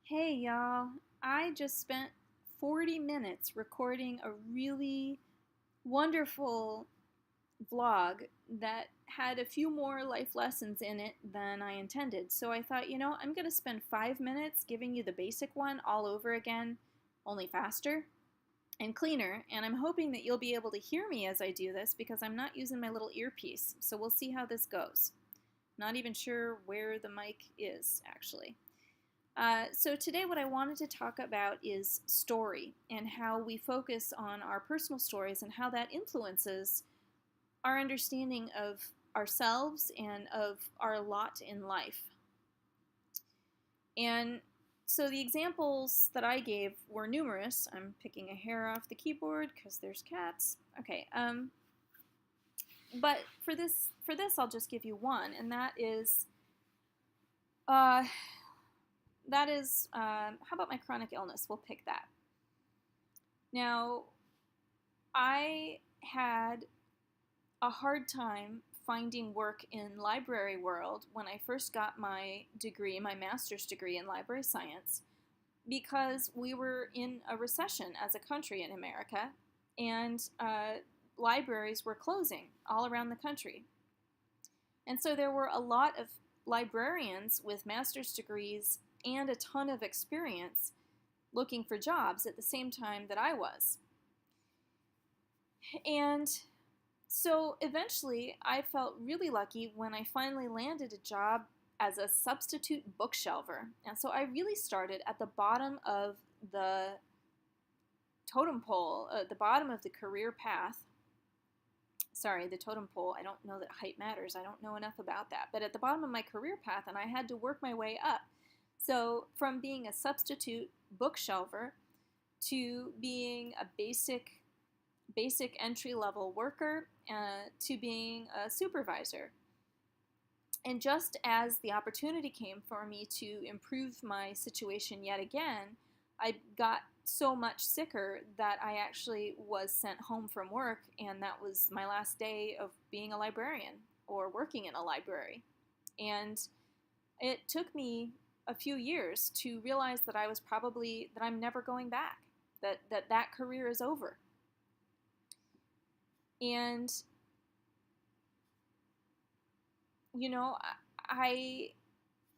Hey y'all, I just spent 40 minutes recording a really wonderful vlog that had a few more life lessons in it than I intended. So I thought, I'm going to spend 5 minutes giving you the basic one all over again, only faster and cleaner. And I'm hoping that you'll be able to hear me as I do this because I'm not using my little earpiece. So we'll see how this goes. Not even sure where the mic is, actually. So today what I wanted to talk about is story and how we focus on our personal stories and how that influences our understanding of ourselves and of our lot in life. And so the examples that I gave were numerous. I'm picking a hair off the keyboard because there's cats. Okay, but for this I'll just give you one, and uh, how about my chronic illness? We'll pick that. Now, I had a hard time finding work in library world when I first got my degree, my master's degree in library science, because we were in a recession as a country in America, and libraries were closing all around the country. And so there were a lot of librarians with master's degrees and a ton of experience looking for jobs at the same time that I was. And so eventually I felt really lucky when I finally landed a job as a substitute bookshelver. And so I really started at the bottom of the totem pole, the bottom of the career path. Sorry, the totem pole, I don't know that height matters. I don't know enough about that. But at the bottom of my career path, and I had to work my way up. So from being a substitute bookshelver to being a basic entry-level worker to being a supervisor. And just as the opportunity came for me to improve my situation yet again, I got so much sicker that I actually was sent home from work, and that was my last day of being a librarian or working in a library. And it took me a few years to realize that I'm never going back, that career is over. And, I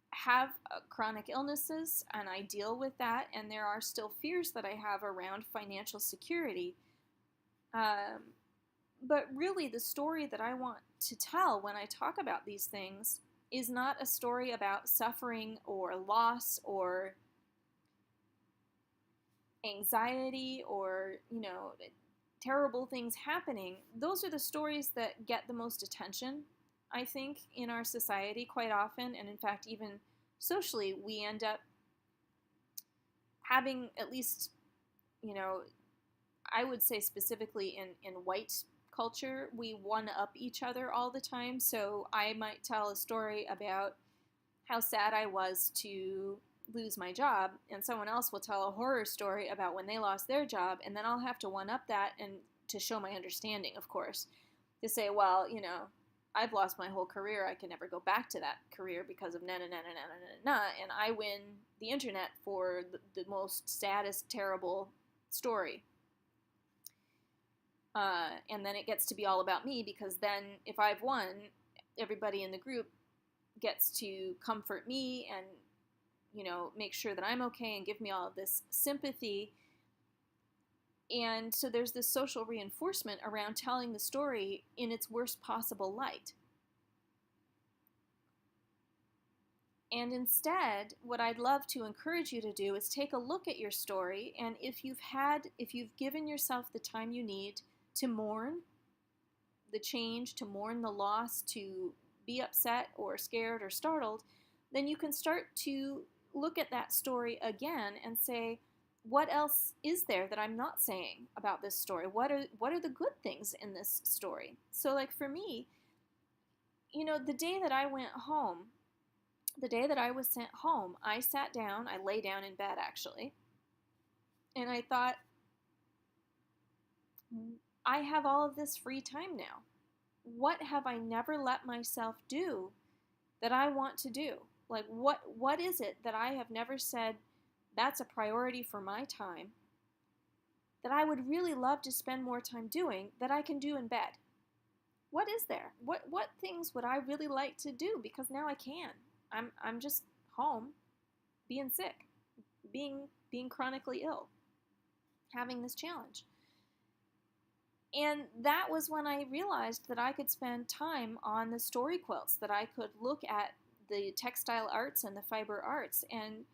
have chronic illnesses and I deal with that, and there are still fears that I have around financial security. But really, the story that I want to tell when I talk about these things is not a story about suffering or loss or anxiety or, terrible things happening. Those are the stories that get the most attention, I think, in our society quite often. And in fact, even socially, we end up having, at least, I would say specifically in white culture, we one-up each other all the time. So I might tell a story about how sad I was to lose my job, and someone else will tell a horror story about when they lost their job, and then I'll have to one-up that, and to show my understanding, of course, to say, well, I've lost my whole career, I can never go back to that career because of na-na-na-na-na-na-na, and I win the internet for the most saddest, terrible story. And then it gets to be all about me, because then if I've won, everybody in the group gets to comfort me and, make sure that I'm okay and give me all of this sympathy. And so there's this social reinforcement around telling the story in its worst possible light. And instead, what I'd love to encourage you to do is take a look at your story, and if you've given yourself the time you need to mourn the change, to mourn the loss, to be upset or scared or startled, then you can start to look at that story again and say, what else is there that I'm not saying about this story? What are the good things in this story? So, like, for me, the day that I went home, the day that I was sent home, I sat down, I lay down in bed actually, and I thought, I have all of this free time now. What have I never let myself do that I want to do? Like, what is it that I have never said, that's a priority for my time that I would really love to spend more time doing that I can do in bed. What is there? What things would I really like to do because now I can. I'm just home being sick, being chronically ill, having this challenge. And that was when I realized that I could spend time on the story quilts, that I could look at the textile arts and the fiber arts, and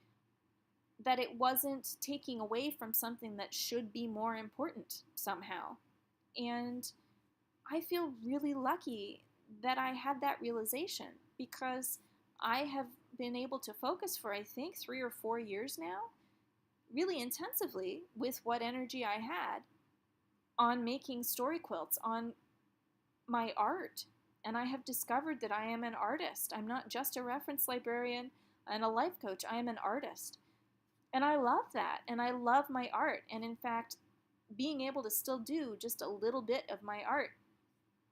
that it wasn't taking away from something that should be more important somehow. And I feel really lucky that I had that realization, because I have been able to focus for, I think, 3 or 4 years now, really intensively with what energy I had on making story quilts, on my art. And I have discovered that I am an artist. I'm not just a reference librarian and a life coach. I am an artist. And I love that. And I love my art. And in fact, being able to still do just a little bit of my art,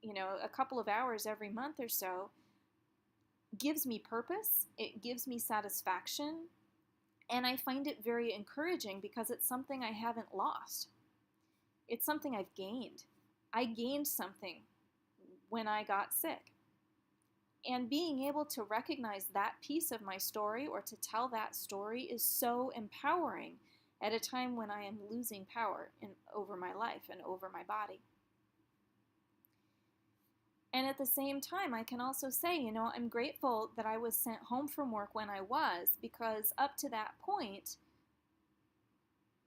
a couple of hours every month or so, gives me purpose. It gives me satisfaction. And I find it very encouraging because it's something I haven't lost. It's something I've gained. I gained something when I got sick. And being able to recognize that piece of my story, or to tell that story, is so empowering at a time when I am losing power over my life and over my body. And at the same time, I can also say, I'm grateful that I was sent home from work when I was, because up to that point,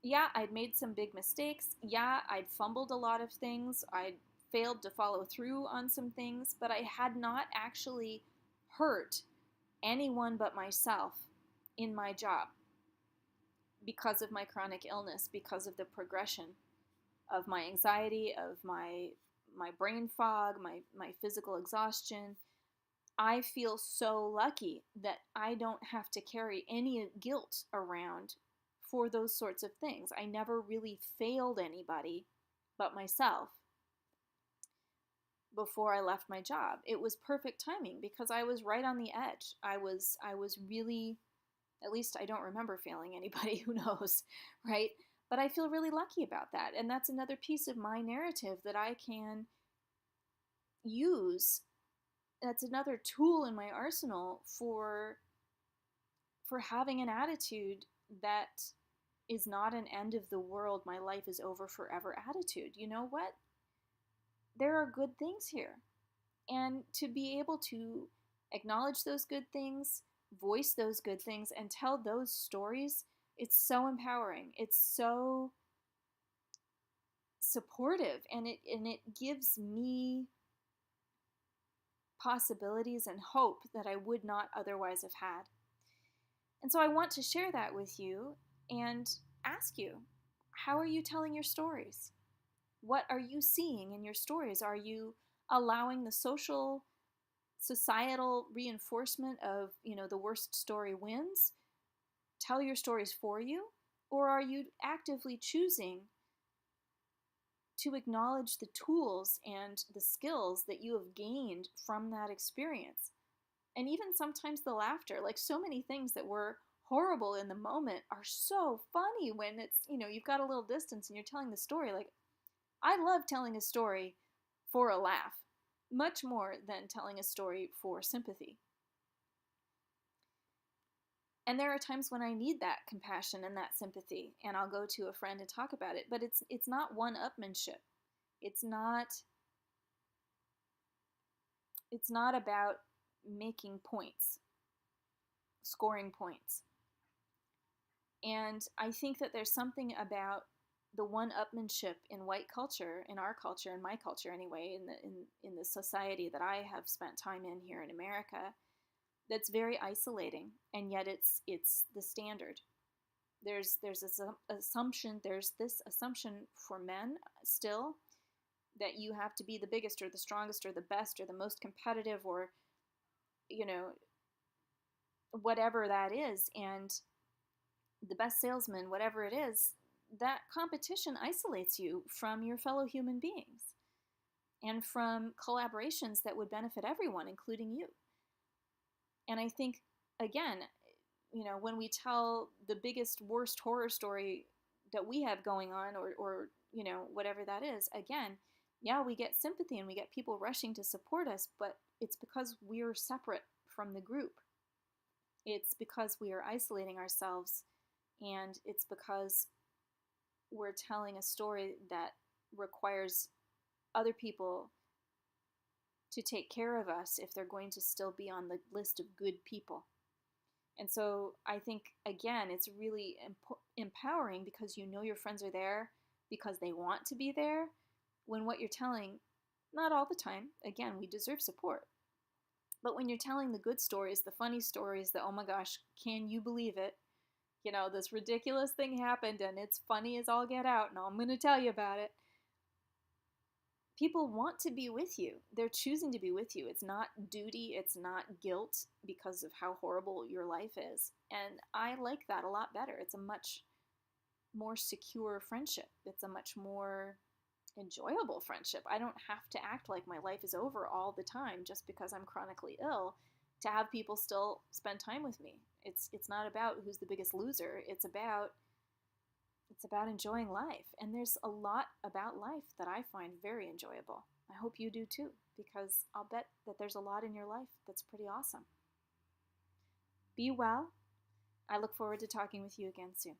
yeah, I'd made some big mistakes. Yeah, I'd fumbled a lot of things. I'd failed to follow through on some things, but I had not actually hurt anyone but myself in my job because of my chronic illness, because of the progression of my anxiety, of my brain fog, my physical exhaustion. I feel so lucky that I don't have to carry any guilt around for those sorts of things. I never really failed anybody but myself before I left my job. It was perfect timing because I was right on the edge. I was really, at least I don't remember failing anybody, who knows, right? But I feel really lucky about that. And that's another piece of my narrative that I can use. That's another tool in my arsenal for having an attitude that is not an end of the world, my life is over forever attitude. You know what? There are good things here. And to be able to acknowledge those good things, voice those good things, and tell those stories, it's so empowering. It's so supportive, and it gives me possibilities and hope that I would not otherwise have had. And so I want to share that with you and ask you, how are you telling your stories? What are you seeing in your stories? Are you allowing the societal reinforcement of, the worst story wins? Tell your stories for you? Or are you actively choosing to acknowledge the tools and the skills that you have gained from that experience? And even sometimes the laughter, like so many things that were horrible in the moment are so funny when it's, you've got a little distance and you're telling the story. Like, I love telling a story for a laugh, much more than telling a story for sympathy. And there are times when I need that compassion and that sympathy, and I'll go to a friend and talk about it. But it's not one-upmanship. It's not about making points, scoring points. And I think that there's something about the one-upmanship in white culture, in our culture, in my culture anyway, in the society that I have spent time in here in America, that's very isolating, and yet it's the standard. There's this assumption for men still, that you have to be the biggest or the strongest or the best or the most competitive, or whatever that is, and the best salesman, whatever it is. That competition isolates you from your fellow human beings and from collaborations that would benefit everyone, including you. And I think, again, when we tell the biggest, worst horror story that we have going on, or whatever that is, again, yeah, we get sympathy and we get people rushing to support us, but it's because we're separate from the group. It's because we are isolating ourselves, and it's because we're telling a story that requires other people to take care of us if they're going to still be on the list of good people. And so I think, again, it's really empowering because you know your friends are there because they want to be there, when what you're telling, not all the time, again, we deserve support, but when you're telling the good stories, the funny stories, the oh my gosh, can you believe it? This ridiculous thing happened and it's funny as all get out, and I'm going to tell you about it. People want to be with you. They're choosing to be with you. It's not duty, it's not guilt because of how horrible your life is. And I like that a lot better. It's a much more secure friendship. It's a much more enjoyable friendship. I don't have to act like my life is over all the time just because I'm chronically ill to have people still spend time with me. It's not about who's the biggest loser. It's about enjoying life. And there's a lot about life that I find very enjoyable. I hope you do too, because I'll bet that there's a lot in your life that's pretty awesome. Be well. I look forward to talking with you again soon.